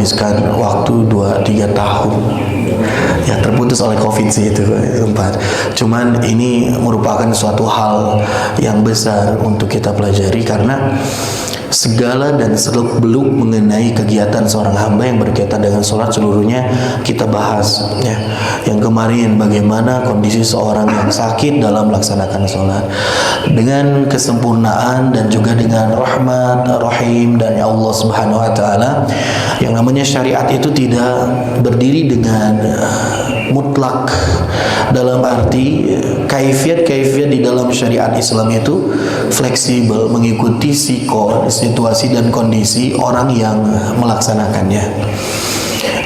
menghabiskan waktu 2-3 tahun. Ya terputus oleh COVID sih itu sempat. Cuman ini merupakan suatu hal yang besar untuk kita pelajari, karena segala dan seluk-beluk mengenai kegiatan seorang hamba yang berkaitan dengan sholat seluruhnya kita bahas ya. Yang kemarin bagaimana kondisi seorang yang sakit dalam melaksanakan sholat dengan kesempurnaan dan juga dengan rahmat rahim dari Allah Subhanahu wa taala. Yang namanya syariat itu tidak berdiri dengan mutlak, dalam arti kaifiat di dalam syariat Islam itu fleksibel mengikuti situasi dan kondisi orang yang melaksanakannya.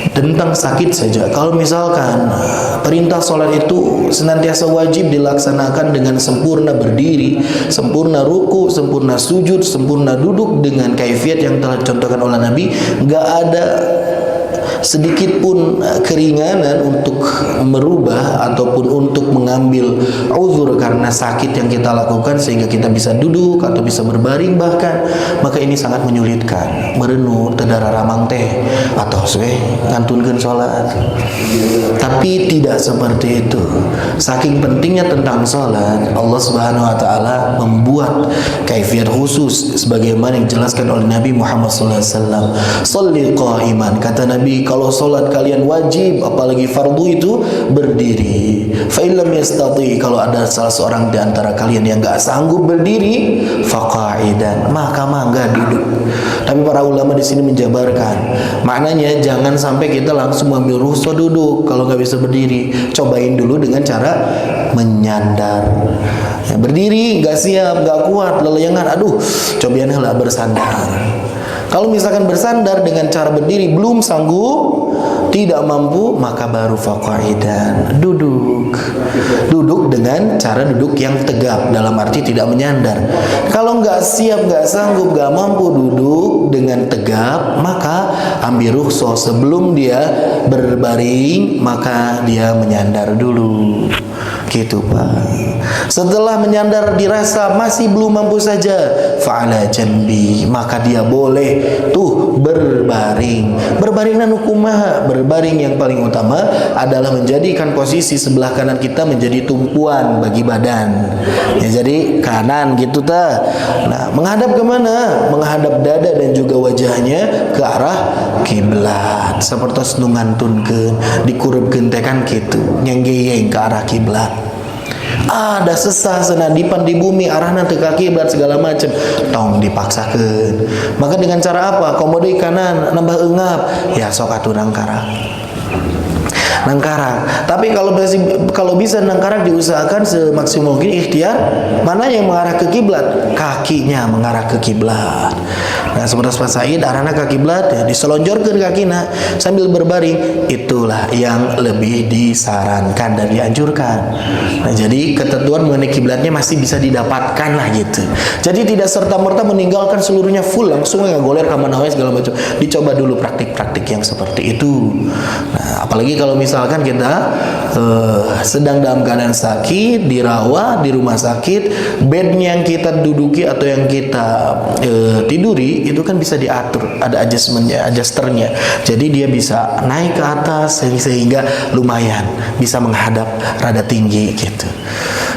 Tentang sakit saja, kalau misalkan perintah sholat itu senantiasa wajib dilaksanakan dengan sempurna berdiri, sempurna ruku, sempurna sujud, sempurna duduk dengan kaifiat yang telah dicontohkan oleh Nabi, nggak ada sedikit pun keringanan untuk merubah ataupun untuk mengambil uzur karena sakit yang kita lakukan sehingga kita bisa duduk atau bisa berbaring bahkan, maka ini sangat menyulitkan. Merenung tedara ramang teh atau ngantunkeun sholat. Tapi tidak seperti itu. Saking pentingnya tentang sholat, Allah Subhanahu wa taala membuat kaifiat khusus sebagaimana yang dijelaskan oleh Nabi Muhammad sallallahu alaihi wasallam. Sholli qa'iman, kata Nabi, kalau sholat kalian wajib apalagi fardu itu berdiri. Fa illam yastati, kalau ada salah seorang di antara kalian yang enggak sanggup berdiri, faqa'idan, maka mangga duduk. Tapi para ulama di sini menjabarkan, maknanya jangan sampai kita langsung mengambil rukhsah duduk kalau nggak bisa berdiri. Cobain dulu dengan cara menyandar. Ya, berdiri nggak siap, nggak kuat, leleyangan, aduh, cobain lah bersandar. Kalau misalkan bersandar dengan cara berdiri belum sanggup, tidak mampu, maka baru faqa'idan, duduk. Duduk dengan cara duduk yang tegap, dalam arti tidak menyandar. Kalau nggak siap, nggak sanggup, nggak mampu duduk dengan tegap, maka ambil rukhsah sebelum dia berbaring, maka dia menyandar dulu. Gitu Pak. Setelah menyandar dirasa masih belum mampu saja, fa'ala janbi, maka dia boleh tuh berbaring. Berbaring dan hukumah, berbaring yang paling utama adalah menjadikan posisi sebelah kanan kita menjadi tumpuan bagi badan. Ya, jadi kanan gitu ta. Nah, menghadap kemana? Menghadap dada dan juga wajahnya ke arah kiblat. Seperti senungan tunkeun, dikurupkeun teh kan kitu, nyenggeyeng ke arah kiblat. Ada sesah senadipan di bumi arahna teu ka kiblat segala macam, tong dipaksakeun. Maka dengan cara apa? Komodi kanan nambah eungap, ya sok atuh nangkarak. Tapi kalau bisa nangkarak diusahakan semaksimal mungkin ikhtiar mana yang mengarah ke kiblat, kakinya mengarah ke kiblat. Nah, seperti Pak Said arahna ke kiblat ya diselonjorkeun kakina sambil berbaring, itulah yang lebih disarankan dan dianjurkan. Nah, jadi ketentuan mengenai kiblatnya masih bisa didapatkan lah gitu. Jadi tidak serta-merta meninggalkan seluruhnya full langsung ngagoler ka mana wae segala macam. Dicoba dulu praktik-praktik yang seperti itu. Nah, apalagi kalau misalkan kita sedang dalam keadaan sakit, dirawat di rumah sakit, bednya yang kita duduki atau yang kita tiduri itu kan bisa diatur, ada adjusternya. Jadi dia bisa naik ke atas sehingga lumayan bisa menghadap rada tinggi gitu.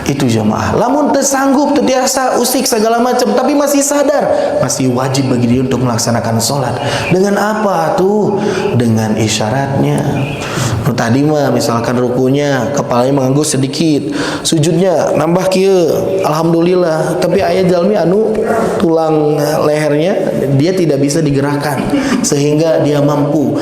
Itu jamaah. Lamun tersanggup, terbiasa, usik segala macam, tapi masih sadar, masih wajib bagi dia untuk melaksanakan sholat. Dengan apa tuh? Dengan isyaratnya. Tadi mah misalkan rukunya kepalanya mengangguk sedikit, sujudnya nambah kieu, alhamdulillah. Tapi aya jalmi anu tulang lehernya dia tidak bisa digerakkan sehingga dia mampu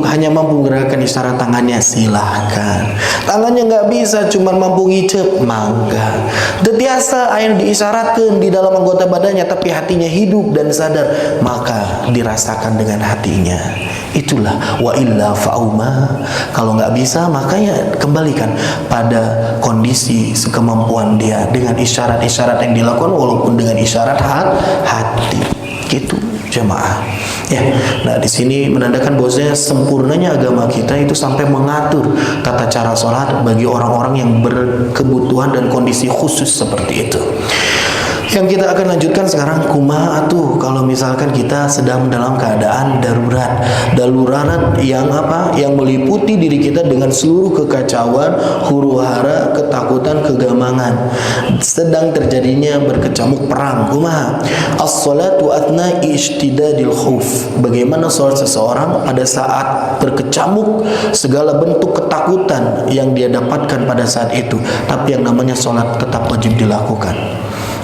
hanya mampu menggerakkan isyarat tangannya, silahkan. Tangannya nggak bisa, cuma mampu ngicep, mangga. Biasa aya diisyaratkan di dalam anggota badannya, tapi hatinya hidup dan sadar, maka dirasakan dengan hatinya. Itulah wa illa fa'uma. Kalau nggak bisa, makanya kembalikan pada kondisi kemampuan dia dengan isyarat-isyarat yang dilakukan, walaupun dengan isyarat hati. Gitu jemaah. Ya, nah di sini menandakan bahwasanya sempurnanya agama kita itu sampai mengatur tata cara sholat bagi orang-orang yang berkebutuhan dan kondisi khusus seperti itu. Yang kita akan lanjutkan sekarang, kumaha atuh kalau misalkan kita sedang dalam keadaan darurat. Darurat yang apa? Yang meliputi diri kita dengan seluruh kekacauan, huru-hara, ketakutan, kegamangan. Sedang terjadinya berkecamuk perang. Kumaha? As-salatu athna ishtidadil khauf. Bagaimana salat seseorang pada saat berkecamuk segala bentuk ketakutan yang dia dapatkan pada saat itu. Tapi yang namanya salat tetap wajib dilakukan.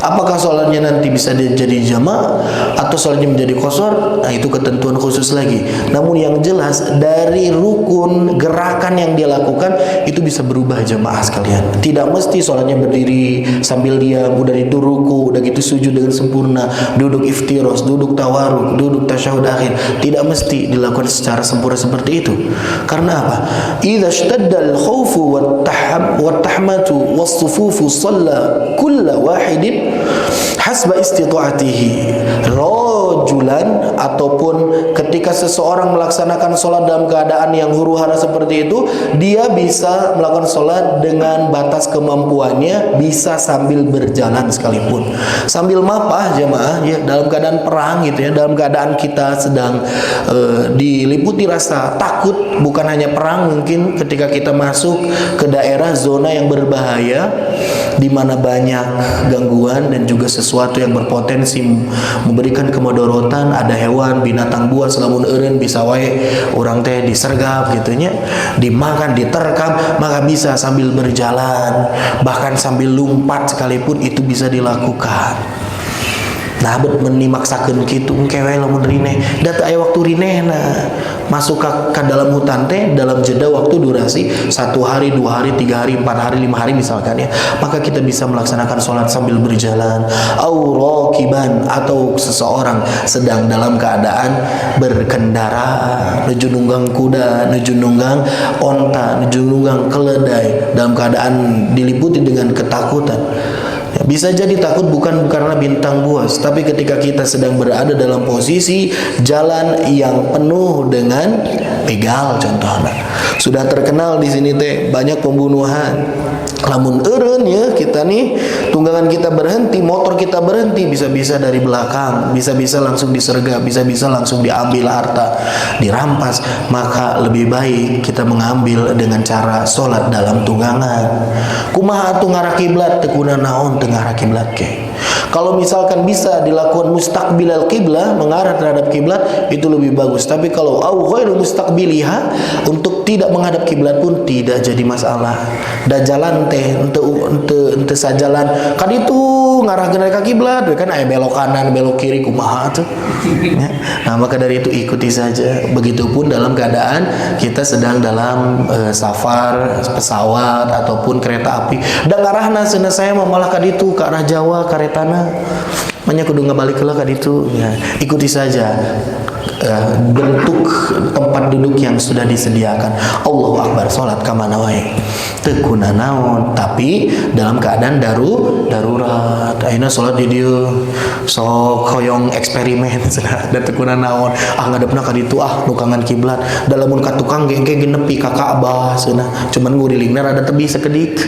Apakah sholatnya nanti bisa jadi jamaah atau sholatnya menjadi qasar? Nah, itu ketentuan khusus lagi. Namun yang jelas dari rukun gerakan yang dia lakukan itu bisa berubah jamaah sekalian. Tidak mesti sholatnya berdiri sambil diam, udah itu ruku, udah gitu sujud dengan sempurna, duduk iftiros, duduk tawaruk, duduk tasyahud akhir. Tidak mesti dilakukan secara sempurna seperti itu. Karena apa? Idza ishtadda al-khawfu wat-tahmatu was-sufufu shalla kulla wahidin hasba istita'atihi. Rajulan, ataupun ketika seseorang melaksanakan sholat dalam keadaan yang huru-hara seperti itu, dia bisa melakukan sholat dengan batas kemampuannya, bisa sambil berjalan sekalipun, sambil mapah jamaah ya, dalam keadaan perang gitu ya, dalam keadaan kita sedang diliputi rasa takut. Bukan hanya perang, mungkin ketika kita masuk ke daerah zona yang berbahaya di mana banyak gangguan dan juga sesuatu yang berpotensi memberikan kemudorotan, ada hewan, binatang buas, lamun eureun bisa wae urang teh disergap gitunya, dimakan, diterkam, maka bisa sambil berjalan, bahkan sambil lompat sekalipun itu bisa dilakukan. Nah, bet menimaksakeun kitu engke we lamun rineh, da teu aya waktu rinehna. Masuk ke dalam hutan teh dalam jeda waktu durasi 1 hari, 2 hari, 3 hari, 4 hari, 5 hari misalkan ya. Maka kita bisa melaksanakan sholat sambil berjalan. Au raqiban, atau seseorang sedang dalam keadaan berkendara, nuju nunggang kuda, nuju nunggang onta, nuju nunggang keledai, dalam keadaan diliputi dengan ketakutan. Bisa jadi takut bukan karena bintang buas, tapi ketika kita sedang berada dalam posisi jalan yang penuh dengan begal contohnya. Sudah terkenal di sini teh banyak pembunuhan. Lamun eureun ya kita nih, tunggangan kita berhenti, motor kita berhenti, bisa-bisa dari belakang, bisa-bisa langsung disergap, bisa-bisa langsung diambil harta, dirampas. Maka lebih baik kita mengambil dengan cara sholat dalam tunggangan. Kumaha atuh ngarah kiblat, teu kuna naon teu ngarah kiblat ke. Kalau misalkan bisa dilakukan mustaqbilal qiblah, mengarah terhadap kiblat, itu lebih bagus. Tapi kalau au ghairu mustaqbiliha, untuk tidak menghadap kiblat pun tidak jadi masalah. Da jalan teh ente sajalan kan itu ngarahkeun ka kiblat, kan aya belok kanan, belok kiri, kumaha tuh. Ya. Nah, maka dari itu ikuti saja. Begitupun dalam keadaan kita sedang dalam safar pesawat ataupun kereta api. Da ngarahna cenah saya malah ka ditu ke arah Jawa karetana. Manya kudu ngabalik heula ka ditu. Ya, ikuti saja bentuk tempat duduk yang sudah disediakan. Allahu Akbar, salat ka mana wae. Teu kuna naon, tapi dalam keadaan darurat. Ayeuna salat di dieu sok hoyong eksperimen cenah, da teu kuna naon. Ngadepna ka ditu nukangan kiblat. Da lamun ka tukang ge nepi ka Ka'bah cenah. Cuman ngurilingna rada tebih sakedik.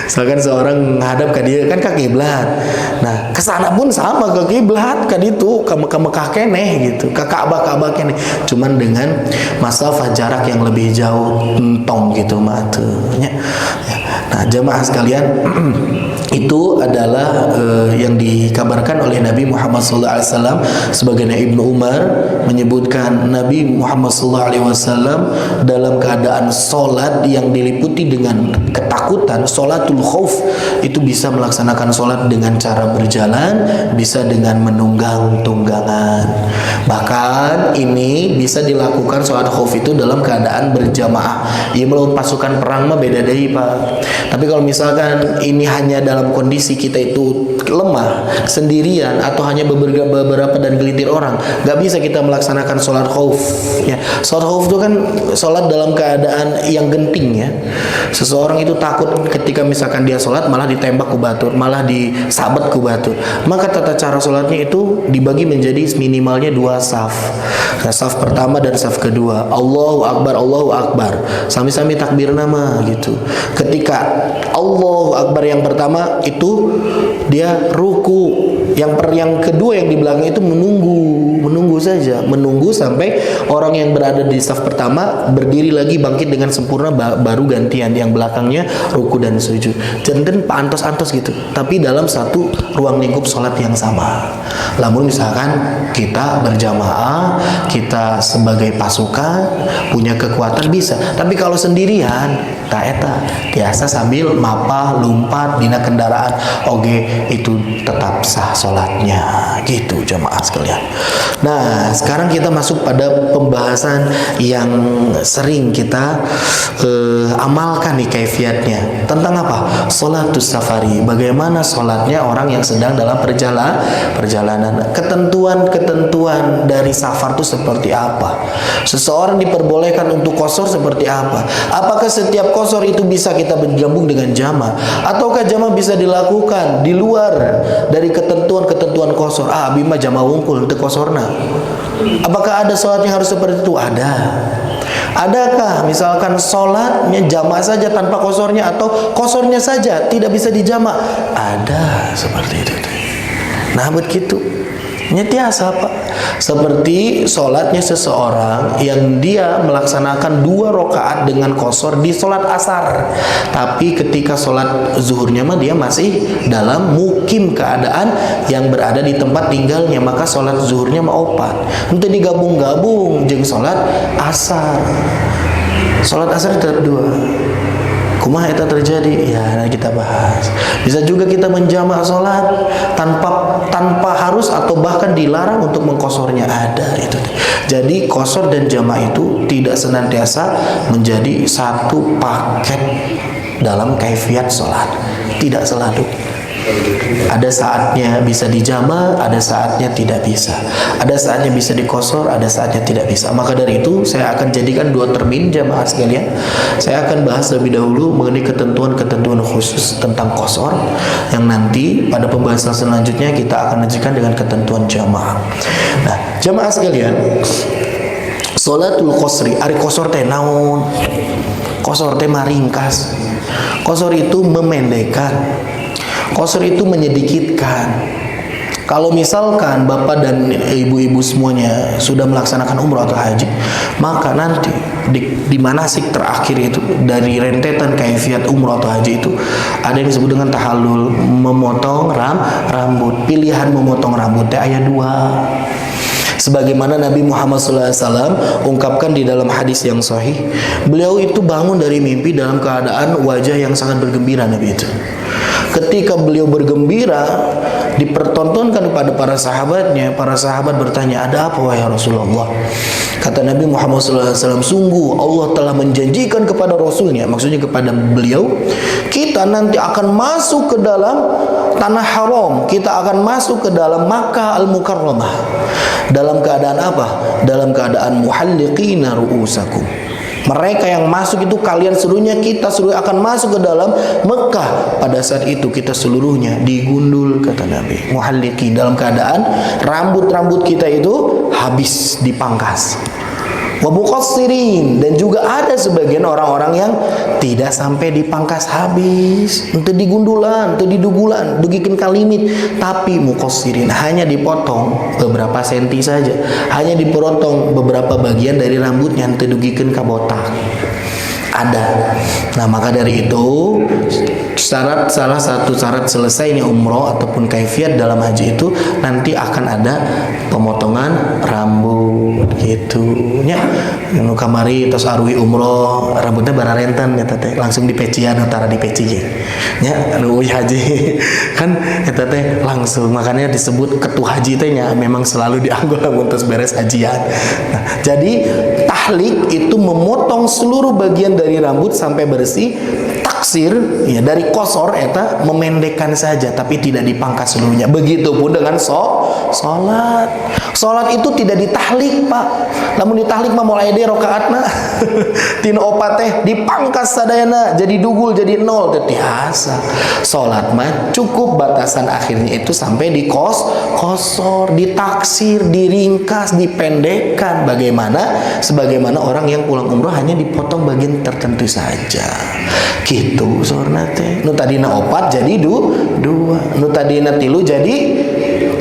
Misalkan seorang ngadap ka dieu kan ka kiblat. Nah, kesana pun sama ke kiblat ka ditu, ka Mekah keneh gitu. Ka Ka'bah keneh. Cuman dengan masafah jarak yang lebih jauh, entong gitu mah teu nya. Nah, jamaah sekalian, itu adalah yang dikabarkan oleh Nabi Muhammad SAW. Sebagaimana Ibnu Umar menyebutkan Nabi Muhammad SAW dalam keadaan sholat yang diliputi dengan ketakutan, sholatul khauf, itu bisa melaksanakan sholat dengan cara berjalan, bisa dengan menunggang tunggangan. Bahkan ini bisa dilakukan sholat khauf itu dalam keadaan berjamaah. Ya, melawan pasukan perang mah beda deui, Pak. Tapi kalau misalkan ini hanya dalam kondisi kita itu lemah, sendirian, atau hanya beberapa dan gelintir orang, gak bisa kita melaksanakan sholat khauf. Ya, sholat khauf itu kan sholat dalam keadaan yang genting ya. Seseorang itu takut ketika misalkan dia sholat malah ditembak ku batur, malah disabet ku batur. Maka tata cara sholatnya itu dibagi menjadi minimalnya 2 saf. Nah, saf pertama dan saf kedua, Allahu Akbar, sami-sami takbir nama gitu. Ketika Allahu Akbar yang pertama, pertama itu dia ruku. Yang kedua yang di belakang itu menunggu saja, menunggu sampai orang yang berada di saf pertama berdiri lagi bangkit dengan sempurna, baru gantian yang belakangnya ruku dan sujud. Jangan pantos-antos gitu, tapi dalam satu ruang lingkup sholat yang sama. Namun misalkan kita berjamaah, kita sebagai pasukan punya kekuatan bisa, tapi kalau sendirian tak eta biasa sambil mapah lumpat dina kendaraan oge itu tetap sah sholatnya gitu jamaah sekalian. Nah sekarang kita masuk pada pembahasan yang sering kita amalkan nih kaifiatnya tentang apa? Sholatus safari, bagaimana sholatnya orang yang sedang dalam perjalanan. Ketentuan dari safar itu seperti apa? Seseorang diperbolehkan untuk qashar seperti apa? Apakah setiap qashar itu bisa kita bergabung dengan jama, ataukah jama bisa dilakukan di luar dari ketentuan qashar? Abi mah jama wungkul teu qasharna. Apakah ada sholat yang harus seperti itu? Adakah misalkan sholatnya jama saja tanpa qasharnya, atau qasharnya saja tidak bisa dijama? Ada seperti itu. Nah begitu nyetiasa Pak, seperti sholatnya seseorang yang dia melaksanakan 2 rakaat dengan qashar di sholat asar, tapi ketika sholat zuhurnya mah dia masih dalam mukim keadaan yang berada di tempat tinggalnya, maka sholat zuhurnya mah opat untuk digabung-gabung jeung sholat asar. Sholat asar tetap 2. Kumaha eta terjadi? Ya, nanti kita bahas. Bisa juga kita menjamak sholat tanpa harus atau bahkan dilarang untuk mengqasharnya, ada itu. Jadi qashar dan jamak itu tidak senantiasa menjadi satu paket dalam kaifiat sholat. Tidak selalu. Ada saatnya bisa dijama, ada saatnya tidak bisa. Ada saatnya bisa diqashar, ada saatnya tidak bisa. Maka dari itu saya akan jadikan 2 termin jamaah sekalian. Saya akan bahas lebih dahulu mengenai ketentuan-ketentuan khusus tentang qashar, yang nanti pada pembahasan selanjutnya kita akan lanjutkan dengan ketentuan jamaah. Nah, jamaah sekalian, sholatul qasri, ari qashar teh naon? Qashar teh maringkas. Qashar itu memendekkan. Qashar itu menyedikitkan. Kalau misalkan bapak dan ibu-ibu semuanya sudah melaksanakan umrah atau haji, maka nanti di manasik terakhir itu dari rentetan kaifiat umrah atau haji itu ada yang disebut dengan tahallul, memotong rambut. Pilihan memotong rambut teh aya 2. Sebagaimana Nabi Muhammad SAW ungkapkan di dalam hadis yang sahih, beliau itu bangun dari mimpi dalam keadaan wajah yang sangat bergembira. Nabi itu ketika beliau bergembira dipertontonkan kepada para sahabatnya. Para sahabat bertanya, ada apa wahai Rasulullah? Kata Nabi Muhammad SAW, sungguh Allah telah menjanjikan kepada Rasulnya, maksudnya kepada beliau, kita nanti akan masuk ke dalam tanah haram, kita akan masuk ke dalam Makkah Al-Mukarramah. Dalam keadaan apa? Dalam keadaan muhalliqina ru'usakum. Mereka yang masuk itu kalian seluruhnya, kita seluruhnya akan masuk ke dalam Mekah. Pada saat itu kita seluruhnya digundul, kata Nabi, muhalliqin, dalam keadaan rambut-rambut kita itu habis dipangkas. Wa muqassirin, dan juga ada sebagian orang-orang yang tidak sampai dipangkas habis, ente digundulan, ente didugulan, dugikeun ka limit, tapi muqassirin, hanya dipotong beberapa senti saja, hanya dipotong beberapa bagian dari rambutnya, ente dugikeun ka botak. Ada. Nah, maka dari itu salah satu syarat selesainya umroh ataupun kaifiat dalam haji itu nanti akan ada pemotongan rambut gitu nya. Nu kamari tos arwi umroh rambutnya bararenten eta teh langsung dipecian utara dipeci nya anu haji kan eta teh langsung, makanya disebut ketu haji teh nya memang selalu dianggap untuk beres hajian. Nah, jadi tahlik itu memotong seluruh bagian dari rambut sampai bersih. Taksir ya dari qashar eta memendekkan saja tapi tidak dipangkas seluruhnya. Begitupun dengan Sholat. Sholat itu tidak ditahlik, Pak. Namun ditahlik mah mulai deh rokaatna. Tina opat teh dipangkas sadayana jadi dugul jadi nol teh biasa. Sholat mah cukup batasan akhirnya itu sampai di kosor, ditaksir, diringkas, dipendekkan. Sebagaimana orang yang pulang umroh hanya dipotong bagian tertentu saja. Gitu sorna teh. Nu tadina opat jadi dua. Nu tadina tilu jadi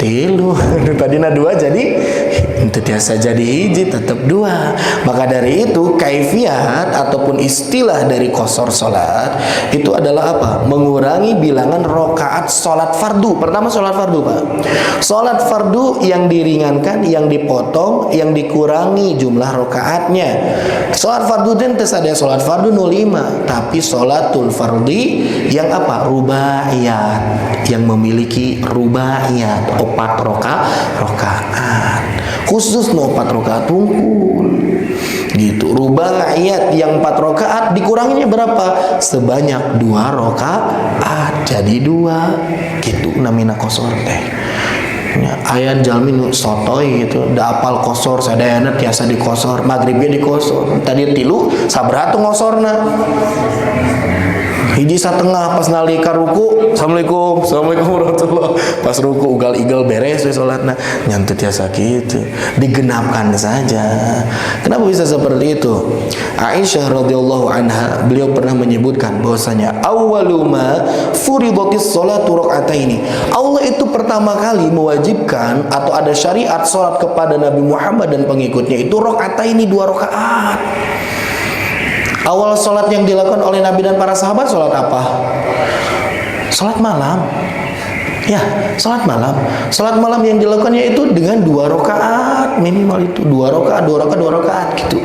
tilu. Nu tadina dua jadi itu biasa jadi hiji tetap dua. Maka dari itu kaifiat ataupun istilah dari qasar salat itu adalah apa? Mengurangi bilangan rakaat salat fardu. Pertama salat fardu, Pak. Salat fardu yang diringankan, yang dipotong, yang dikurangi jumlah rakaatnya. Salat fardu itu ada salat fardu 05, tapi salatul fardi yang apa? Rubaiyat, yang memiliki rubaiyat, 4 rakaat. Khusus 4 rakaat tungkul gitu. Rubaiyat yang 4 rakaat dikuranginya berapa? Sebanyak 2 rakaat, jadi 2 gitu namina qasar teh. Ya, ayat jalmi nu sotoy gitu, da apal qasar sadayana tiasa di qasar, magribnya di qasar. Tadi tilu sabaraha tuh qosorna? Hiji satengah pas nalika ruku, assalamualaikum warahmatullah. Pas ruku ugal-igal beres we salatna, nyantut tiasa kitu. Digenapkan saja. Kenapa bisa seperti itu? Aisyah radhiyallahu anha, beliau pernah menyebutkan bahwasanya awwaluma furidatis sholatu raka'ataini. Allah itu pertama kali mewajibkan atau ada syariat salat kepada Nabi Muhammad dan pengikutnya itu raka'ataini, 2 rakaat. Awal sholat yang dilakukan oleh Nabi dan para sahabat sholat apa? Sholat malam. Ya, sholat malam. Sholat malam yang dilakukannya itu dengan 2 rakaat minimal itu 2 rakaat gitu.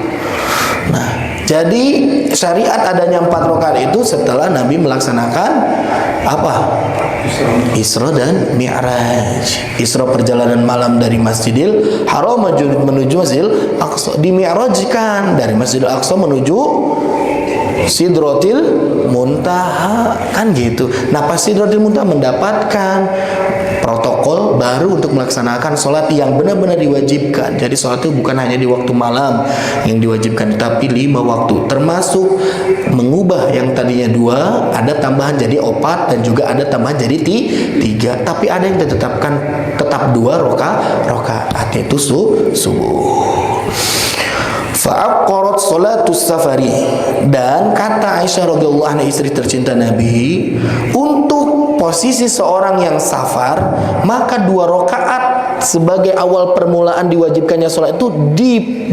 Nah, jadi syariat adanya 4 rakaat itu setelah Nabi melaksanakan apa? Isra dan Mi'raj. Isra perjalanan malam dari Masjidil Haram menuju Masjidil Aqsa, dimi'rajkan dari Masjidil Aqsa menuju Sidratil Muntaha, kan gitu. Nah, pas Sidratil Muntaha mendapatkan protokol baru untuk melaksanakan sholat yang benar-benar diwajibkan. Jadi sholat itu bukan hanya di waktu malam yang diwajibkan, tapi 5 waktu, termasuk mengubah yang tadinya 2 ada tambahan jadi 4 dan juga ada tambahan jadi 3. Tapi ada yang ditetapkan tetap 2 rakaat itu subuh. Fa'aqarat sholatus safari, dan kata Aisyah radhiyallahu anha istri tercinta Nabi, untuk posisi seorang yang safar maka 2 rakaat sebagai awal permulaan diwajibkannya sholat itu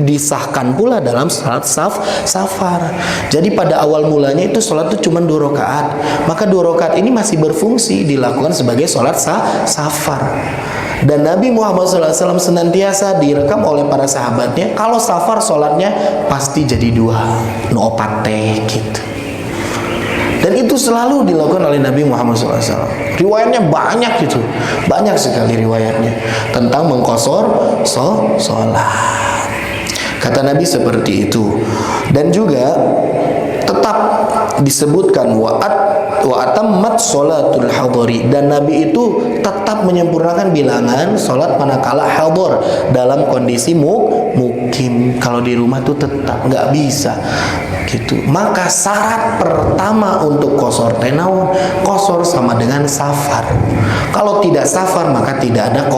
disahkan pula dalam sholat safar. Jadi pada awal mulanya itu sholat itu cuma 2 rakaat, maka 2 rakaat ini masih berfungsi dilakukan sebagai sholat safar. Dan Nabi Muhammad SAW senantiasa direkam oleh para sahabatnya kalau safar sholatnya pasti jadi 2 opat teh gitu. Dan itu selalu dilakukan oleh Nabi Muhammad SAW. Riwayatnya banyak gitu, banyak sekali riwayatnya tentang mengqasar sholat. Kata Nabi seperti itu. Dan juga tetap disebutkan wa atammat sholatul hadari, dan Nabi itu tetap menyempurnakan bilangan sholat manakala hadar dalam kondisi mukim. Kalau di rumah tuh tetap nggak bisa gitu. Maka syarat pertama untuk qasar tenaun, qasar sama dengan safar. Kalau tidak safar maka tidak ada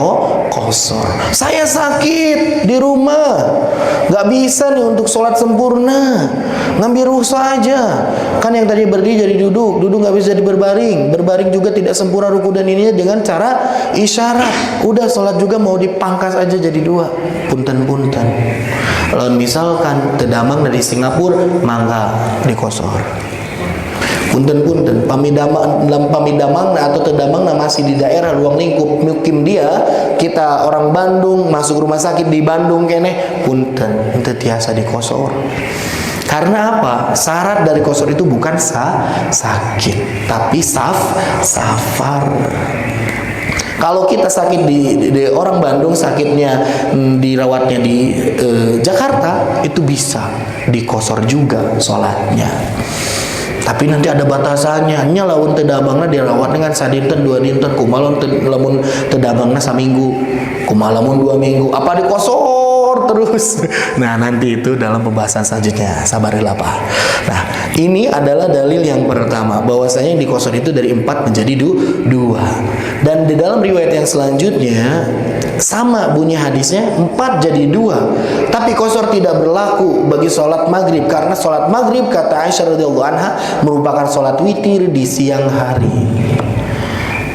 qasar. Saya sakit di rumah, nggak bisa nih untuk sholat sempurna, ngambil rukhsah aja. Kan yang tadi berdiri jadi duduk nggak bisa berbaring juga tidak sempurna ruku dan ininya dengan cara isyarat. Udah sholat juga mau dipangkas aja jadi 2. Punten. Lalu misalkan tedamang dari Singapura, mangga di qasar. Punten pamidamang atau tedamang masih di daerah ruang lingkup mukim dia, kita orang Bandung masuk rumah sakit di Bandung kene, punten ente tiasa di qasar. Karena apa? Syarat dari qasar itu bukan sakit, tapi safar. Kalau kita sakit di orang Bandung, sakitnya dirawatnya di Jakarta, itu bisa di qasar juga sholatnya. Tapi nanti ada batasannya. Nya lamun teu dabangna dirawat dengan sadinten 2 dinten, kumaha lamun teu dabangna saminggu, kumaha lamun 2 minggu, apa dikosor terus. Nah, nanti itu dalam pembahasan selanjutnya. Sabarilah Pak. Nah, ini adalah dalil yang pertama, bahwasanya yang dikosor itu dari 4 menjadi 2. Dan di dalam riwayat yang selanjutnya sama bunyi hadisnya, 4 jadi 2. Tapi kosor tidak berlaku bagi sholat maghrib, karena sholat maghrib kata Aisyah radhiyallahu anha merupakan sholat witir di siang hari.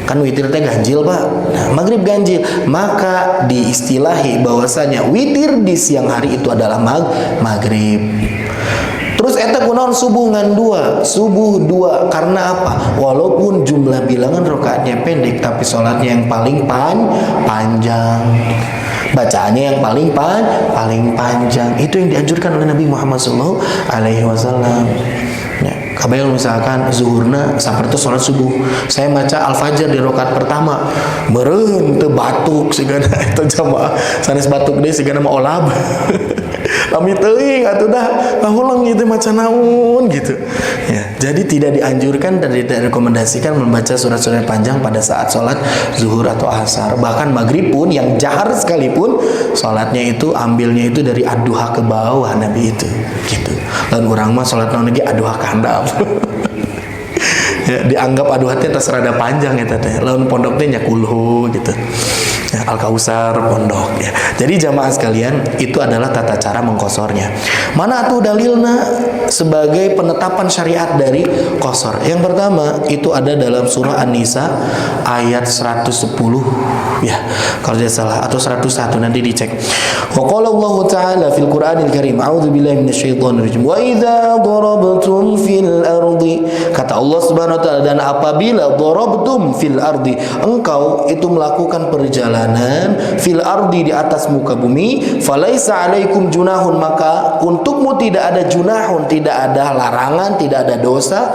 Kan witir teh ganjil Pak. Nah, maghrib ganjil, maka diistilahi bahwasanya witir di siang hari itu adalah maghrib. Terus eta kunaon subuh ngan 2, subuh 2 karena apa? Walaupun jumlah bilangan rakaatnya pendek, tapi sholatnya yang paling panjang, bacaannya yang paling panjang. Itu yang dianjurkan oleh Nabi Muhammad SAW. Ya, kabayang misalkan zuhurna saperti sholat subuh, saya baca al-fajr di rakaat pertama, meureun teu batuk sigana eta jamaah sanes batuk deui sigana mah olab. Kami teuing atuh dah ngahulang gitu maca naon gitu. Ya, jadi tidak dianjurkan dan tidak direkomendasikan membaca surat-surat panjang pada saat sholat zuhur atau asar. Bahkan maghrib pun yang jahar sekalipun sholatnya itu ambilnya itu dari ad-duha ke bawah Nabi itu gitu. Dan orang mah sholat naon lagi ad-duha ke handap. Ya, dianggap ad-duha teh tas rada panjang eta teh. Lamun pondok teh nya kulhu gitu. Ya, Al-Kausar pondok ya. Jadi jamaah sekalian, itu adalah tata cara mengkosornya. Mana tuh dalilna sebagai penetapan syariat dari kosor? Yang pertama itu ada dalam surah An-Nisa ayat 110 ya, kalau tidak salah, atau 101, nanti dicek. Wa qala Allah Ta'ala fil Qur'anil Karim, a'udzubillahi minasyaitonir rajim. Wa idza darabtum fil ardi, kata Allah Subhanahu wa taala, dan apabila darabtum fil ardi, engkau itu melakukan perjalanan fil ardi, di atas muka bumi, falaisa alaikum junahun, maka untukmu tidak ada junahun, tidak ada larangan, tidak ada dosa.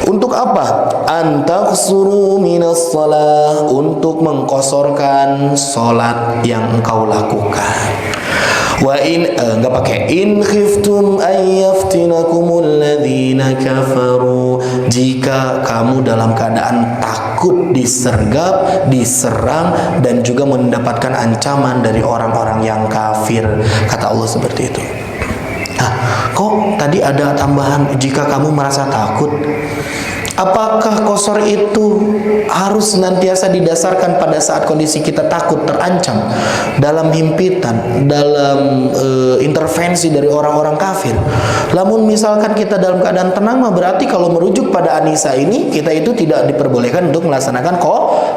Untuk apa? Antaksuru minas salah, untuk mengkosorkan salat yang engkau lakukan. Wa in enggak pakai in khiftum ayyaftinakumul ladzina kafaru, jika kamu dalam keadaan takut disergap, diserang, dan juga mendapatkan ancaman dari orang-orang yang kafir, kata Allah seperti itu. Nah, kok tadi ada tambahan jika kamu merasa takut? Apakah kosor itu harus senantiasa didasarkan pada saat kondisi kita takut, terancam, dalam himpitan, dalam intervensi dari orang-orang kafir? Namun misalkan kita dalam keadaan tenang, mah berarti kalau merujuk pada An-Nisa ini, kita itu tidak diperbolehkan untuk melaksanakan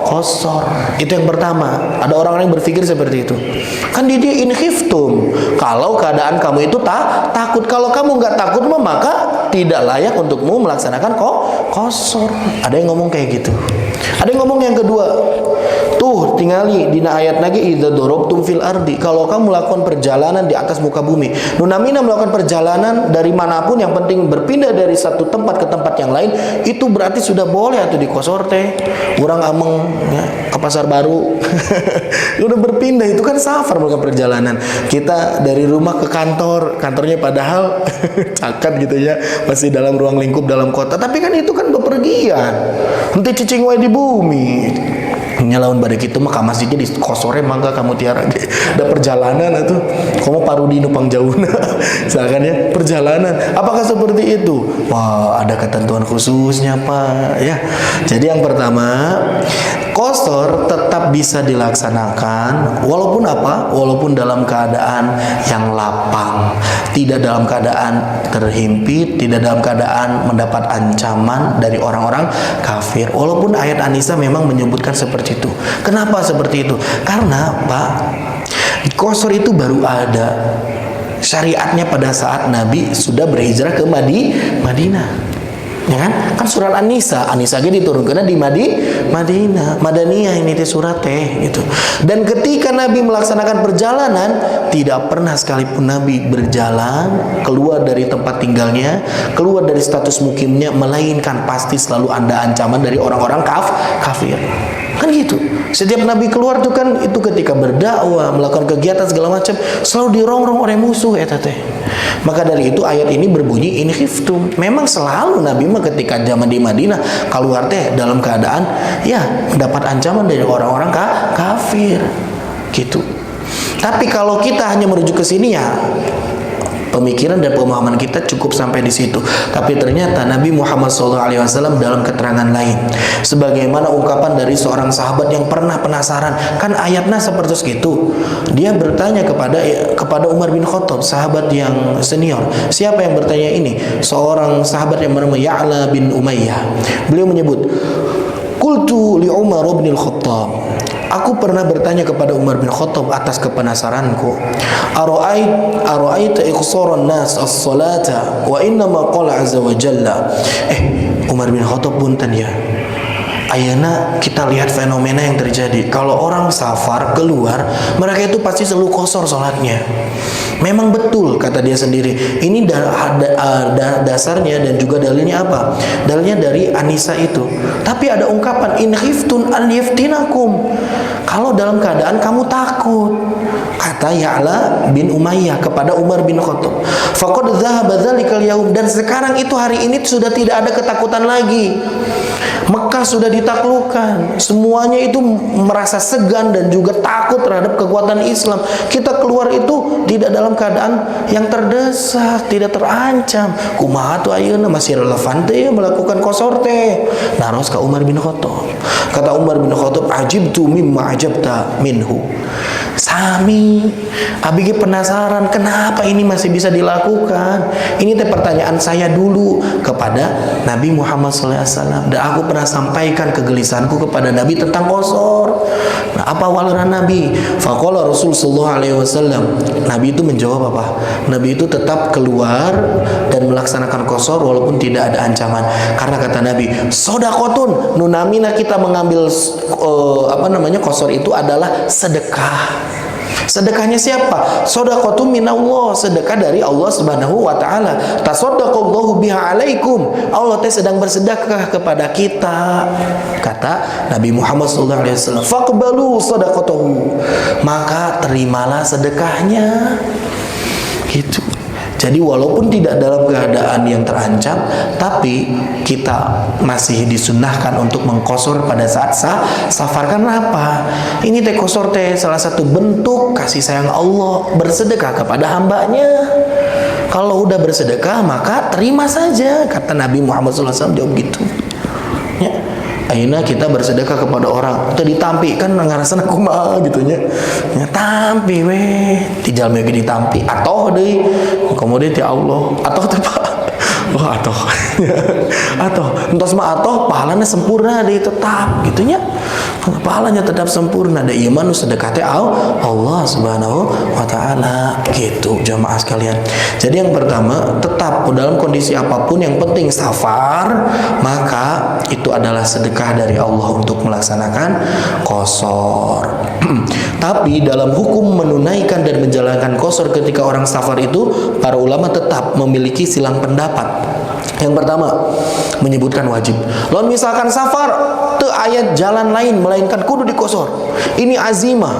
kosor. Itu yang pertama. Ada orang-orang yang berpikir seperti itu. Kan dia in khiftum, kalau keadaan kamu itu takut. Kalau kamu nggak takut, maka tidak layak untukmu melaksanakan kosor. Ada yang ngomong kayak gitu. Ada yang ngomong yang kedua, tuh tingali dina ayat lagi, idza darabtum fil ardi, kalau kamu melakukan perjalanan di atas muka bumi. Nunamina melakukan perjalanan dari manapun, yang penting berpindah dari satu tempat ke tempat yang lain, itu berarti sudah boleh atau dikosor teh. Urang ameng ya, ke pasar baru. Udah berpindah, itu kan safar, melakukan perjalanan. Kita dari rumah ke kantor, kantornya padahal cakat gitu ya, masih dalam ruang lingkup dalam kota, tapi kan itu kan bepergian. Nanti cicing wae di bumi. Nyalaun pada gitu mah masjidnya di kosore, mangga kamu tiara ada perjalanan atau kamu parudi nupang jauhna. Misalkan ya, perjalanan. Apakah seperti itu? Wah, ada ketentuan khususnya Pak ya. Jadi yang pertama, kosor tetap bisa dilaksanakan walaupun apa? Walaupun dalam keadaan yang lapang, tidak dalam keadaan terhimpit, tidak dalam keadaan mendapat ancaman dari orang-orang kafir. Walaupun ayat An-Nisa memang menyebutkan seperti itu. Kenapa seperti itu? Karena Pak, kosor itu baru ada syariatnya pada saat Nabi sudah berhijrah ke Madinah. Ya kan? Kan surat An-Nisa ge diturunkeun di Madinah. Madaniyah ini teh surat teh gitu. Dan ketika Nabi melaksanakan perjalanan, tidak pernah sekalipun Nabi berjalan keluar dari tempat tinggalnya, keluar dari status mukimnya, melainkan pasti selalu ada ancaman dari orang-orang kafir. Kan gitu. Setiap Nabi keluar tuh kan itu ketika berdakwah, melakukan kegiatan segala macam, selalu dirongrong oleh musuh eta teh. Maka dari itu ayat ini berbunyi in khiftum. Memang selalu Nabi mah ketika zaman di Madinah keluar teh dalam keadaan ya mendapat ancaman dari orang-orang kafir gitu. Tapi kalau kita hanya merujuk ke sini ya pemikiran dan pemahaman kita cukup sampai di situ. Tapi ternyata Nabi Muhammad SAW dalam keterangan lain, sebagaimana ungkapan dari seorang sahabat yang pernah penasaran, kan ayatnya seperti itu. Dia bertanya kepada Umar bin Khattab, sahabat yang senior. Siapa yang bertanya ini? Seorang sahabat yang bernama Ya'la bin Umayyah. Beliau menyebut, "Qultu li Umar bin Khattab." Aku pernah bertanya kepada Umar bin Khattab atas kepenasaranku. Ara'aita iqsaran nas as-salata wa innama qala azza wa jalla. Umar bin Khattab punten ya. Ayeuna kita lihat fenomena yang terjadi. Kalau orang safar keluar, mereka itu pasti selalu kosor sholatnya. Memang betul kata dia sendiri. Ini dasarnya dan juga dalilnya apa? Dalilnya dari Anisa itu. Tapi ada ungkapan in khiftun an yaftinakum. Kalau dalam keadaan kamu takut, kata Ya'la bin Umayyah kepada Umar bin Khattab. Faqad dzahaba dzalikal yaum, dan sekarang itu hari ini sudah tidak ada ketakutan lagi. Mekah sudah ditaklukkan, semuanya itu merasa segan dan juga takut terhadap kekuatan Islam. Kita keluar itu tidak dalam keadaan yang terdesak, tidak terancam. Kumaha tuh ayeuna masih relevan teh melakukan qasar teh. Naros ka Umar bin Khattab. Kata Umar bin Khattab, ajibtu mimma ajabta minhu. Sami, abigi penasaran kenapa ini masih bisa dilakukan. Ini teh pertanyaan saya dulu kepada Nabi Muhammad SAW, dan aku pernah sampaikan kegelisahanku kepada Nabi tentang qasar. Nah, apa walaran Nabi? Faqala Rasul sallallahu alaihi wasallam. Nabi itu menjawab apa? Nabi itu tetap keluar dan melaksanakan qasar walaupun tidak ada ancaman. Karena kata Nabi, shadaqatun, nunamina, kita mengambil qasar itu adalah sedekah. Sedekahnya siapa? Shadaqatu minallah, sedekah dari Allah Subhanahu wa taala. Tasaddaqallahu biha alaikum. Allah teh sedang bersedekah kepada kita. Kata Nabi Muhammad sallallahu alaihi wasallam, faqbalu shadaqatahu. Maka terimalah sedekahnya. Gitu. Jadi walaupun tidak dalam keadaan yang terancam, tapi kita masih disunnahkan untuk mengqasar pada saat safar. Karena apa? Ini teh qasar teh salah satu bentuk kasih sayang Allah, bersedekah kepada hambanya. Kalau udah bersedekah maka terima saja, kata Nabi Muhammad SAW jawab gitu. Ya. Ayeuna kita bersedekah kepada orang, teu ditampi kan ngarasana kumaha gitu nya. Nya tampi we, ti jalmi ge ditampi atoh deui. Kemudian ti Allah, atoh teh Pak. Wah, atoh. Atoh, entos mah atoh pahalana sempurna deui tetap gitu nya. Pahalanya tetap sempurna. Da ieu mah nu sedekah teh Allah Subhanahu wa taala gitu jamaah sekalian. Jadi yang pertama, tetap dalam kondisi apapun yang penting safar, maka itu adalah sedekah dari Allah untuk melaksanakan qasar. Tapi dalam hukum menunaikan dan menjalankan qasar ketika orang safar itu, para ulama tetap memiliki silang pendapat. Yang pertama, menyebutkan wajib. Lalu misalkan safar teu ayat jalan lain melainkan kudu diqasar. Ini azimah,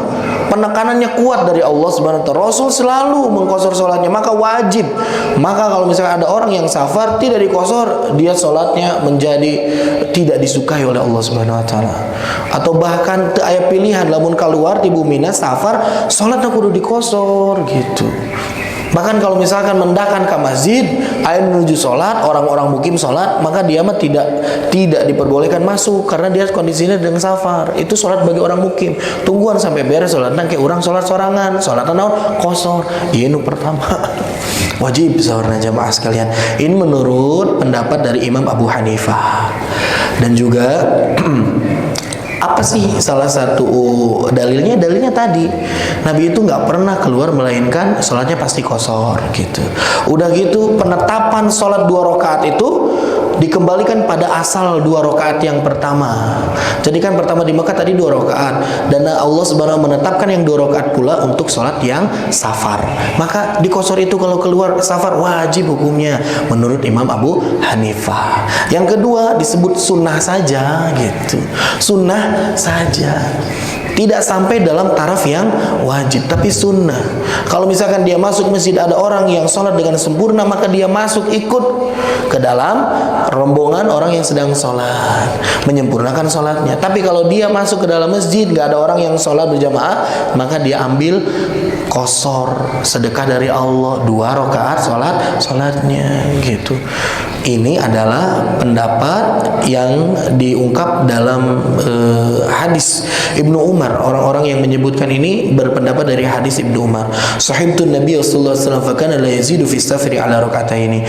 penekanannya kuat dari Allah Subhanahu wa taala. Rasul selalu mengqasar salatnya, maka wajib. Maka kalau misalkan ada orang yang safar tidak diqasar, dia salatnya menjadi tidak disukai oleh Allah Subhanahu wa taala. Atau bahkan teu aya pilihan, lamun keluar di bumina safar, salatnya kudu diqasar gitu. Bahkan kalau misalkan mendakan ke masjid, ayo menuju sholat, orang-orang mukim sholat, maka dia mah tidak diperbolehkan masuk karena dia kondisinya dengan safar. Itu sholat bagi orang mukim. Tungguan sampai beres sholat, nang kayak orang sholat sorangan, sholat naon qasar. Ieu nu pertama. Wajib saurna jamaah sekalian. Ini menurut pendapat dari Imam Abu Hanifah. Dan juga apa sih salah satu dalilnya? Dalilnya tadi Nabi itu nggak pernah keluar melainkan sholatnya pasti qasar gitu. Udah gitu penetapan sholat 2 rakaat itu dikembalikan pada asal 2 rakaat yang pertama. Jadi kan pertama di Mekah tadi 2 rakaat, dan Allah Subhanahu menetapkan yang 2 rakaat pula untuk sholat yang safar. Maka di qasar itu kalau keluar safar wajib hukumnya menurut Imam Abu Hanifah. Yang kedua disebut sunnah saja gitu. Sunnah saja. Tidak sampai dalam taraf yang wajib, tapi sunnah. Kalau misalkan dia masuk masjid ada orang yang sholat dengan sempurna, maka dia masuk ikut ke dalam rombongan orang yang sedang sholat, menyempurnakan sholatnya. Tapi kalau dia masuk ke dalam masjid nggak ada orang yang sholat berjamaah, maka dia ambil qashar, sedekah dari Allah, 2 rakaat sholatnya gitu. Ini adalah pendapat yang diungkap dalam hadis Ibnu Umar. Orang-orang yang menyebutkan ini berpendapat dari hadis Ibnu Umar. Sahibtun Nabi sallallahu alaihi wasallam fakana la yazidu fi safari ala rakataini.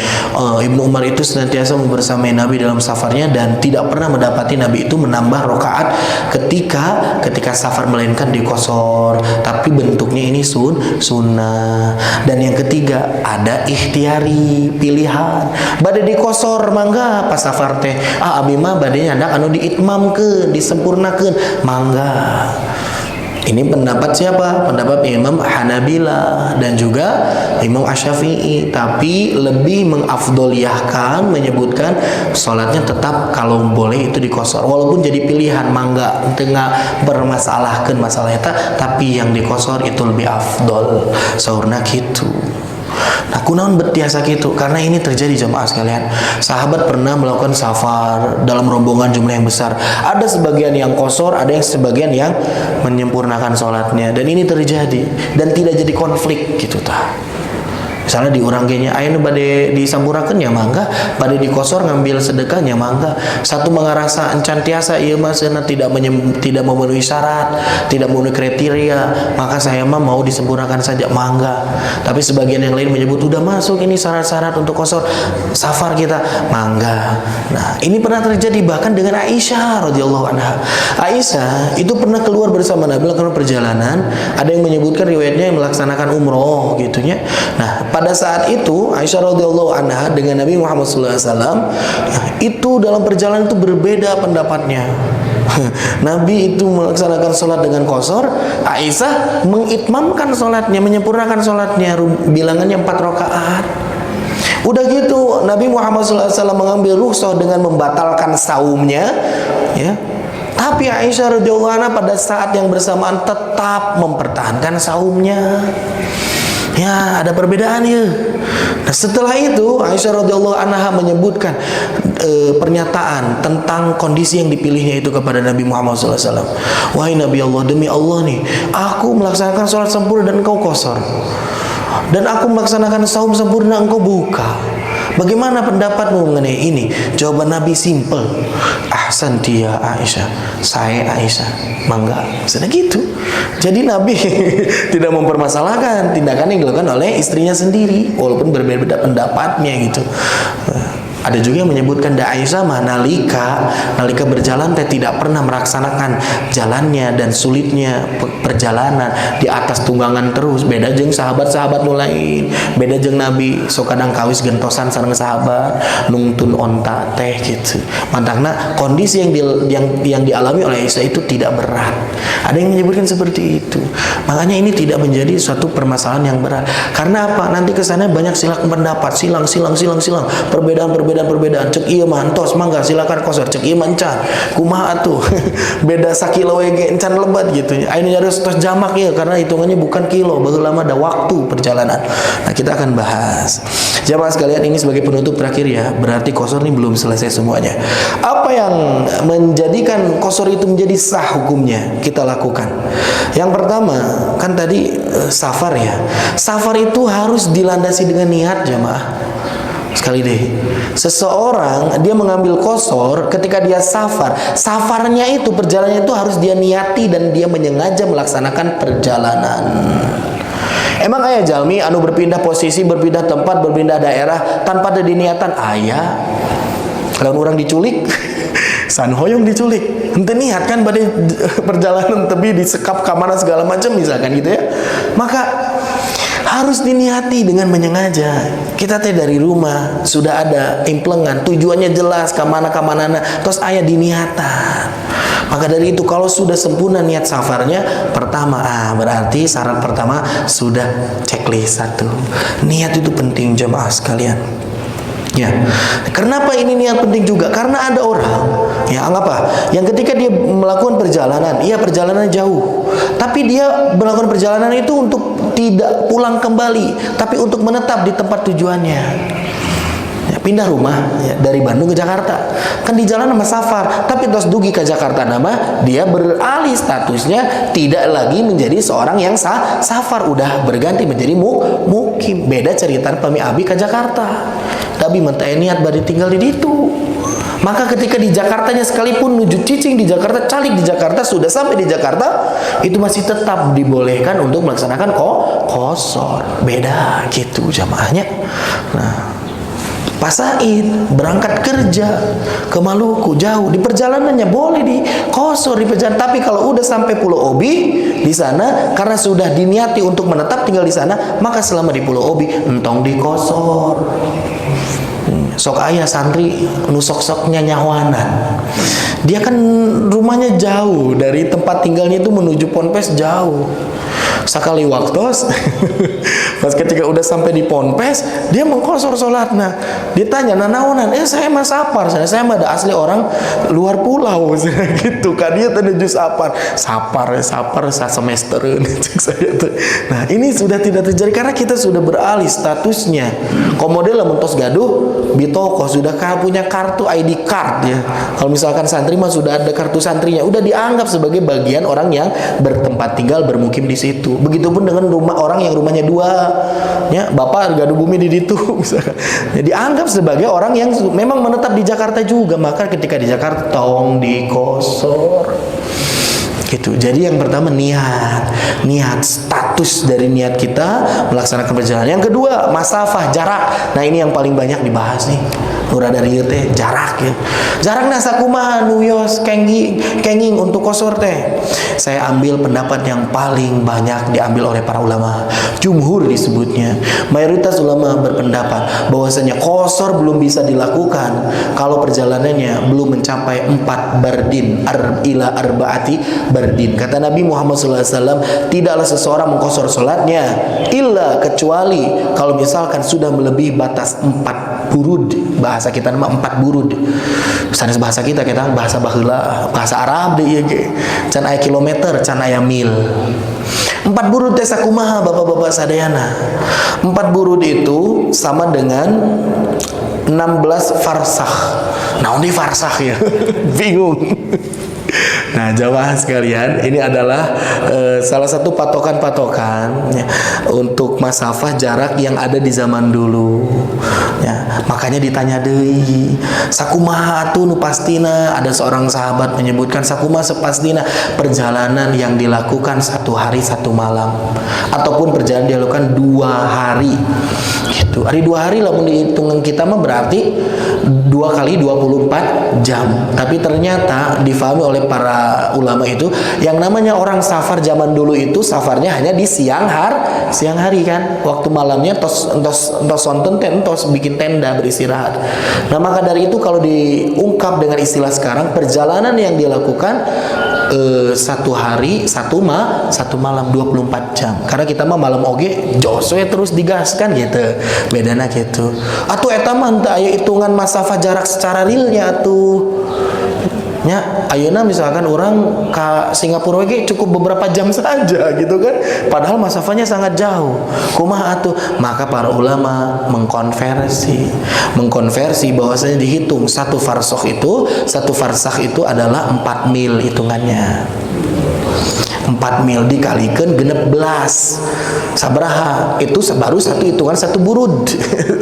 Ibnu Umar itu senantiasa membersamai Nabi dalam safarnya dan tidak pernah mendapati Nabi itu menambah rakaat ketika safar, melainkan di qashar. Tapi bentuknya ini sunnah. Dan yang ketiga ada ikhtiari, pilihan. Bade di qashar mangga pas safar teh abi mah bade nyandak anu diitmamkeun, disempurnakeun, mangga. Ini pendapat siapa? Pendapat Imam Hanabila dan juga Imam Asy-Syafi'i. Tapi lebih mengafdoliyahkan, menyebutkan sholatnya tetap kalau boleh itu di qashar. Walaupun jadi pilihan mangga, tengah bermasalahkan masalah eta, tapi yang di qashar itu lebih afdol. Saurna gitu. Nah, kunaon bertiasa gitu? Karena ini terjadi jamaah sekalian. Sahabat pernah melakukan safar dalam rombongan jumlah yang besar. Ada sebagian yang qashar, ada yang sebagian yang menyempurnakan sholatnya. Dan ini terjadi dan tidak jadi konflik gitu tah. Misalnya di urang ge nya aya nu bade disampurakeun ya mangga, bade di qashar ngambil sedekahnya mangga. Satu mengarasa encan tiasa ieu mah tidak memenuhi syarat, tidak memenuhi kriteria, maka saya mah mau disempurnakan saja mangga. Tapi sebagian yang lain menyebut udah masuk ini syarat-syarat untuk qashar safar kita, mangga. Nah, ini pernah terjadi bahkan dengan Aisyah radhiyallahu anha. Aisyah itu pernah keluar bersama Nabi melakukan perjalanan, ada yang menyebutkan riwayatnya yang melaksanakan umroh gitunya. Nah, pada saat itu Aisyah radhiyallahu anha dengan Nabi Muhammad sallallahu alaihi wasallam itu dalam perjalanan itu berbeda pendapatnya. Nabi itu melaksanakan sholat dengan qashar, Aisyah mengitmamkan sholatnya, menyempurnakan sholatnya, bilangannya 4 rakaat. Udah gitu Nabi Muhammad sallallahu alaihi wasallam mengambil rukhsah dengan membatalkan saumnya, ya. Tapi Aisyah radhiyallahu anha pada saat yang bersamaan tetap mempertahankan saumnya. Ya, ada perbedaan ya. Nah, setelah itu Aisyah radhiyallahu anha menyebutkan pernyataan tentang kondisi yang dipilihnya itu kepada Nabi Muhammad SAW. Wahai Nabi Allah, demi Allah nih, aku melaksanakan sholat sempurna dan engkau qashar. Dan aku melaksanakan saum sempurna, engkau buka. Bagaimana pendapatmu mengenai ini? Jawaban Nabi simple. Ahsanti ya Aisyah. Saya Aisyah. Mangga. Sudah gitu. Jadi Nabi tidak mempermasalahkan tindakan yang dilakukan oleh istrinya sendiri, walaupun berbeda pendapatnya gitu. Ada juga yang menyebutkan Aisyah mah nalika berjalan teh tidak pernah melaksanakan jalannya dan sulitnya perjalanan di atas tunggangan terus. Beda jeung sahabat-sahabat nu lain, beda jeung Nabi sok kadang kawis gentosan sareng sahabat nungtun onta teh gitu. Mantangna kondisi yang dialami oleh Aisyah itu tidak berat. Ada yang menyebutkan seperti itu. Makanya ini tidak menjadi suatu permasalahan yang berat. Karena apa? Nanti kesannya banyak silang pendapat, silang, perbedaan cek ieu mah entos mangga silakan qashar, cek ieu mah encan kumaha atuh beda sakilo we ge encan lebat gitu nya aya nyaris tos jamak ya karena hitungannya bukan kilo, baheula mah ada waktu perjalanan. Nah, kita akan bahas jamaah sekalian ini sebagai penutup terakhir ya. Berarti qashar ini belum selesai semuanya. Apa yang menjadikan qashar itu menjadi sah hukumnya kita lakukan? Yang pertama kan tadi safar ya. Safar itu harus dilandasi dengan niat jamaah. Sekali deh, seseorang dia mengambil qashar ketika dia safarnya itu perjalanannya itu harus dia niati dan dia menyengaja melaksanakan perjalanan. Emang aya jalmi anu berpindah posisi, berpindah tempat, berpindah daerah tanpa ada diniatan? Aya. Kalau orang diculik san hoyong diculik henteu niat kan bade perjalanan tebi disekap ka mana segala macam misalkan gitu ya. Maka harus diniati dengan menyengaja. Kita teh dari rumah sudah ada implengan, tujuannya jelas ke mana terus aya diniatan. Maka dari itu kalau sudah sempurna niat safarnya pertama, berarti syarat pertama sudah checklist 1. Niat itu penting jemaah sekalian. Ya, kenapa ini niat penting juga? Karena ada orang, ya apa? Yang ketika dia melakukan perjalanan, iya perjalanan jauh, tapi dia melakukan perjalanan itu untuk tidak pulang kembali, tapi untuk menetap di tempat tujuannya. Ya, pindah rumah ya, dari Bandung ke Jakarta, kan di jalan sama safar, tapi terus dugi ke Jakarta nama dia beralih statusnya tidak lagi menjadi seorang yang safar, udah berganti menjadi mukim. Beda cerita pami abi ke Jakarta. Tapi mentai niat bari tinggal di situ. Maka ketika di Jakartanya sekalipun nuju cicing di Jakarta, calik di Jakarta, sudah sampai di Jakarta, itu masih tetap dibolehkan untuk melaksanakan qashar. Beda gitu jamaahnya. Nah, Pak Said berangkat kerja ke Maluku jauh, di perjalanannya boleh di qashar di perjalanan, tapi kalau udah sampai Pulau Obi di sana karena sudah diniati untuk menetap tinggal di sana, maka selama di Pulau Obi entong di qashar. Sok ayah santri nusok-soknya nyawanan, dia kan rumahnya jauh dari tempat tinggalnya itu menuju Ponpes jauh. Sekali waktos pas ketika udah sampai di Ponpes, dia mengqashar sholat. Nah, ditanya nanaonan, saya mah sapar, saya mah ada asli orang luar pulau gitu kan, dia menuju sapar saat semester saya tuh. Nah, ini sudah tidak terjadi karena kita sudah beralih statusnya. Komodel mentos gaduh bitoko sudah punya kartu ID card ya. Kalau misalkan santri mah sudah ada kartu santrinya, udah dianggap sebagai bagian orang yang bertempat tinggal bermukim di situ. Begitupun dengan rumah orang yang rumahnya dua, ya bapak gaduh bumi di situ, ya, dianggap sebagai orang yang memang menetap di Jakarta juga. Maka ketika di Jakarta tong di qashar gitu. Jadi yang pertama niat status dari niat kita melaksanakan perjalanan. Yang kedua masafah, jarak. Nah ini yang paling banyak dibahas nih. Nura dari teh jarak ya. Jarak nasa kumaha nuyos kenging untuk qashar teh. Saya ambil pendapat yang paling banyak diambil oleh para ulama. Jumhur disebutnya. Mayoritas ulama berpendapat bahwasanya qashar belum bisa dilakukan kalau perjalanannya belum mencapai 4 bardin ila arbaati bardin. Kata Nabi Muhammad SAW, tidaklah seseorang mengqashar salatnya illa kecuali kalau misalkan sudah melebihi batas 4 burud. Bahasa kita nama 4 burud. Sanes bahasa kita bahasa baheula, bahasa Arab deh ieu ge. Can aya kilometer, can aya mil. 4 burud teh sakumaha bapak-bapak sadayana. 4 burud itu sama dengan 16 farsakh. Naon di farsakh ya? Bingung. Nah, jamaah sekalian, ini adalah salah satu patokan-patokan ya, untuk masafah jarak yang ada di zaman dulu. Ya, makanya ditanya deui, sakumaha atuh nu pastina? Ada seorang sahabat menyebutkan sakumaha sepastina perjalanan yang dilakukan 1 hari 1 malam, ataupun perjalanan dilakukan 2 hari. Gitu. Hari 2 hari lamun dihitungan kita mah berarti 2 kali 24 jam. Tapi ternyata difahami oleh para ulama itu yang namanya orang safar zaman dulu itu safarnya hanya di siang hari kan, waktu malamnya entos sonten entos bikin tenda beristirahat. Nah maka dari itu kalau diungkap dengan istilah sekarang, perjalanan yang dilakukan 1 hari 1 malam 24 jam. Karena kita mah malam oge joswe terus digaskan gitu. Bedana gitu. Atuh eta mah teu aya hitungan masafah jarak secara realnya atuh. Nya ayeuna misalkan orang ke Singapura ge cukup beberapa jam saja gitu kan, padahal masafahnya sangat jauh. Kumaha atuh? Maka para ulama mengkonversi bahwasanya dihitung 1 farsakh itu adalah 4 mil hitungannya. 4 mil dikalikan 16 sabaraha itu baru satu hitungan 1 burud.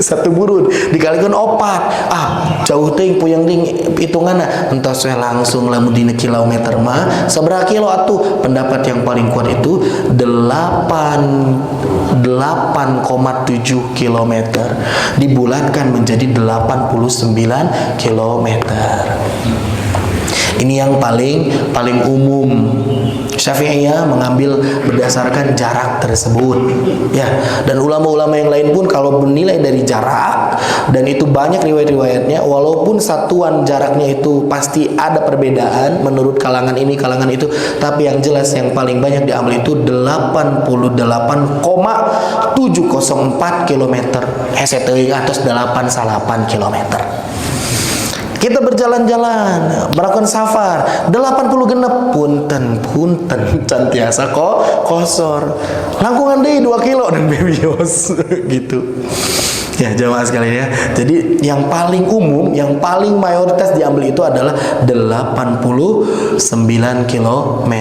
1 burud dikalikan 4 jauh teuing puyeng ding hitunganna entos we langsung lamun dina kilometer mah sabaraha kilo atuh. Pendapat yang paling kuat itu 8,7 kilometer dibulatkan menjadi 89 kilometer. Ini yang paling umum. Syafi'iyah mengambil berdasarkan jarak tersebut, ya. Dan ulama-ulama yang lain pun kalau bernilai dari jarak, dan itu banyak riwayat-riwayatnya, walaupun satuan jaraknya itu pasti ada perbedaan menurut kalangan ini, kalangan itu, tapi yang jelas yang paling banyak diambil itu 88,704 km. Heseteuing atas 88 km. Kita berjalan-jalan, melakukan safar 80 genep, punten cantiasa kok kosor. Langkungan deh 2 kilo dan bebios gitu. Ya jamaah sekalian ya. Jadi yang paling umum, yang paling mayoritas diambil itu adalah 89 km.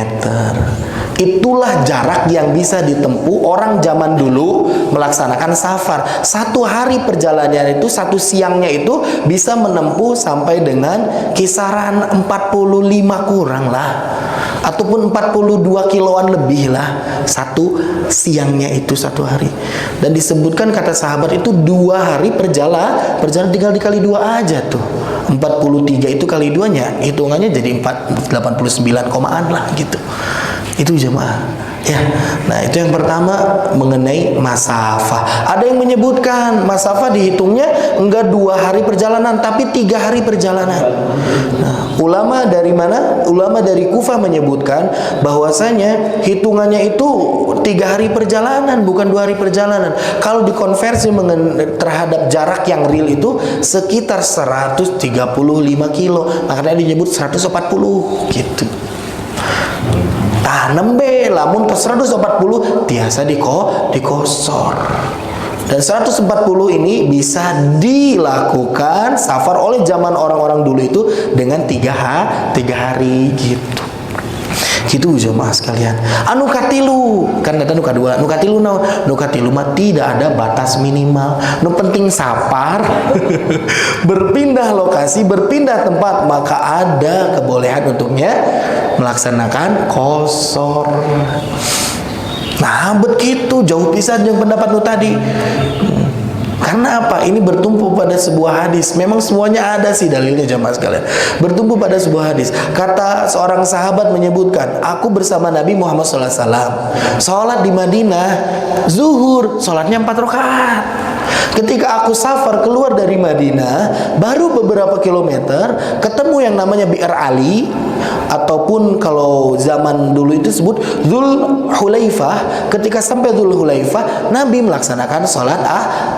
Itulah jarak yang bisa ditempuh orang zaman dulu melaksanakan safar. Satu hari perjalanan itu, satu siangnya itu bisa menempuh sampai dengan kisaran 45 kurang lah, ataupun 42 kiloan lebih lah satu siangnya itu satu hari. Dan disebutkan kata sahabat itu 2 hari perjalanan tinggal dikali 2 aja tuh. 43 itu kali 2-nya hitungannya jadi 89 komaan lah gitu. Itu jemaah ya. Nah itu yang pertama mengenai masafah. Ada yang menyebutkan masafah dihitungnya enggak 2 hari perjalanan, tapi 3 hari perjalanan. Nah, ulama dari mana? Ulama dari Kufah menyebutkan bahwasanya hitungannya itu 3 hari perjalanan, bukan 2 hari perjalanan. Kalau dikonversi terhadap jarak yang real itu sekitar 135 kilo, makanya disebut 140 gitu. Nembe lamun ke 140 tiasa dikosor. Dan 140 ini bisa dilakukan safar oleh zaman orang-orang dulu itu dengan 3 hari gitu. Gitu jemaah sekalian. Anu katilu kan kata nu kadua, nu katilu naon? Nu katilu mah tidak ada batas minimal. Nu penting safar berpindah lokasi, berpindah tempat, maka ada kebolehan untuknya melaksanakan qashar. Nah, begitu jauh pisan yang pendapat nu tadi. Karena apa? Ini bertumpu pada sebuah hadis. Memang semuanya ada sih dalilnya jamaah sekalian. Bertumpu pada sebuah hadis. Kata seorang sahabat menyebutkan, aku bersama Nabi Muhammad SAW sholat di Madinah, zuhur, sholatnya 4 rakaat. Ketika aku safar keluar dari Madinah, baru beberapa kilometer ketemu yang namanya Bi'r Ali, ataupun kalau zaman dulu itu disebut Dzul Hulaifah. Ketika sampai Dzul Hulaifah, Nabi melaksanakan sholat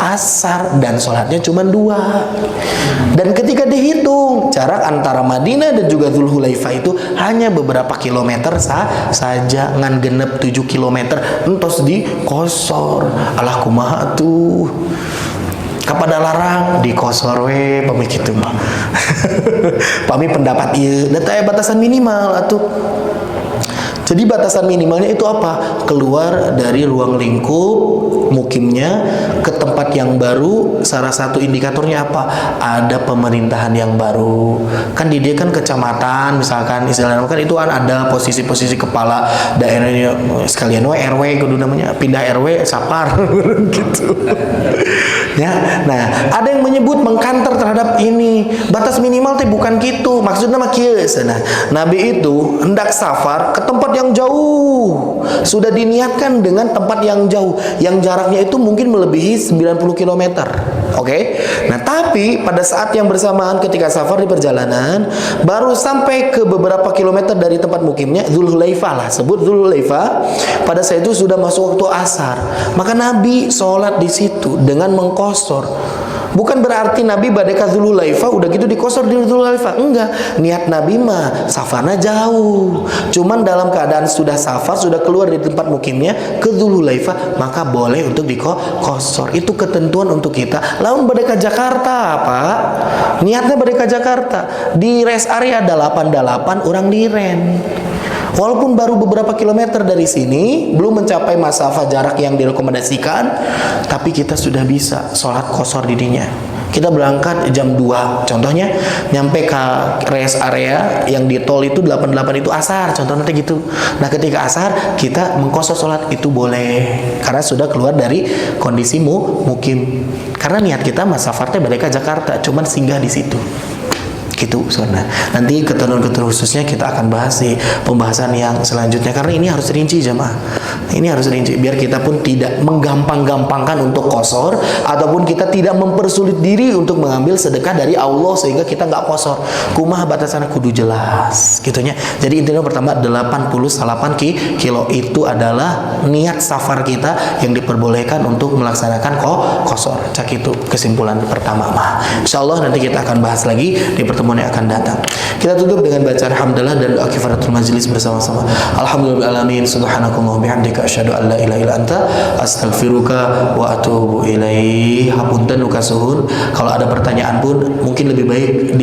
asar dan sholatnya cuma 2. Dan ketika dihitung jarak antara Madinah dan juga Dzul Hulaifah itu hanya beberapa kilometer saja, ngan genep 7 kilometer entos di kosor. Alah kumaha tuh, kapada larang di kosor we pami kitu mah. Pami pendapat ieu da teh batasan minimal atuh. Jadi batasan minimalnya itu apa? Keluar dari ruang lingkup mukimnya ke tempat yang baru. Salah satu indikatornya apa? Ada pemerintahan yang baru. Kan di dia kan kecamatan misalkan, istilahnya kan itu kan ada posisi-posisi kepala daerahnya sekalian RW kudu namanya, pindah RW sapar gitu. Ya, nah ada yang menyebut mengkanter terhadap ini. Batas minimal teh bukan gitu. Maksudnya mah kieu cenah. Nabi itu hendak safar ke tempat yang jauh. Sudah diniatkan dengan tempat yang jauh, yang jaraknya itu mungkin melebihi 90 km. Oke? Nah, tapi pada saat yang bersamaan ketika safar di perjalanan, baru sampai ke beberapa kilometer dari tempat mukimnya, Dzul Hulaifah lah, sebut Dzul Hulaifah. Pada saat itu sudah masuk waktu asar. Maka Nabi sholat di situ dengan mengkosor. Bukan berarti Nabi badai ka Dzul Hulaifah udah gitu dikosor di Dzul Hulaifah. Enggak, niat Nabi mah safarnya jauh. Cuman dalam keadaan sudah safar, sudah keluar dari tempat mukimnya ke Dzul Hulaifah, maka boleh untuk dikosor. Itu ketentuan untuk kita. Lawan badai ka Jakarta, Pak. Niatnya badai ka Jakarta. Di rest area 88 orang diren. Walaupun baru beberapa kilometer dari sini, belum mencapai masafah jarak yang direkomendasikan, tapi kita sudah bisa sholat qashar didinya. Kita berangkat jam 2, contohnya nyampe ke rest area yang di tol itu 88 itu asar, contohnya gitu. Nah ketika asar kita mengqashar sholat itu boleh, karena sudah keluar dari kondisi mukim. Karena niat kita masafar teh balik ke Jakarta, cuman singgah di situ. gitu sebenarnya. Nanti ketentuan-ketentuan khususnya kita akan bahas di pembahasan yang selanjutnya, karena ini harus rinci jemaah. Ini harus rinci biar kita pun tidak menggampang-gampangkan untuk kosor, ataupun kita tidak mempersulit diri untuk mengambil sedekah dari Allah sehingga kita nggak kosor. Kumaha batasannya kudu jelas gitunya. Jadi intinya pertama 88 kilo itu adalah niat safar kita yang diperbolehkan untuk melaksanakan kosor. Cak itu kesimpulan pertama mah. Insyaallah nanti kita akan bahas lagi di pertemuan yang akan datang. Kita tutup dengan bacaan hamdalah dan doa kifaratul majlis bersama-sama. Alhamdulillahirabbil alamin, subhanakallahumma bihamdika asyhadu an la ilaha illa anta astaghfiruka wa atubu ilaih. Hapunten uka suhun. Kalau ada pertanyaan pun mungkin lebih baik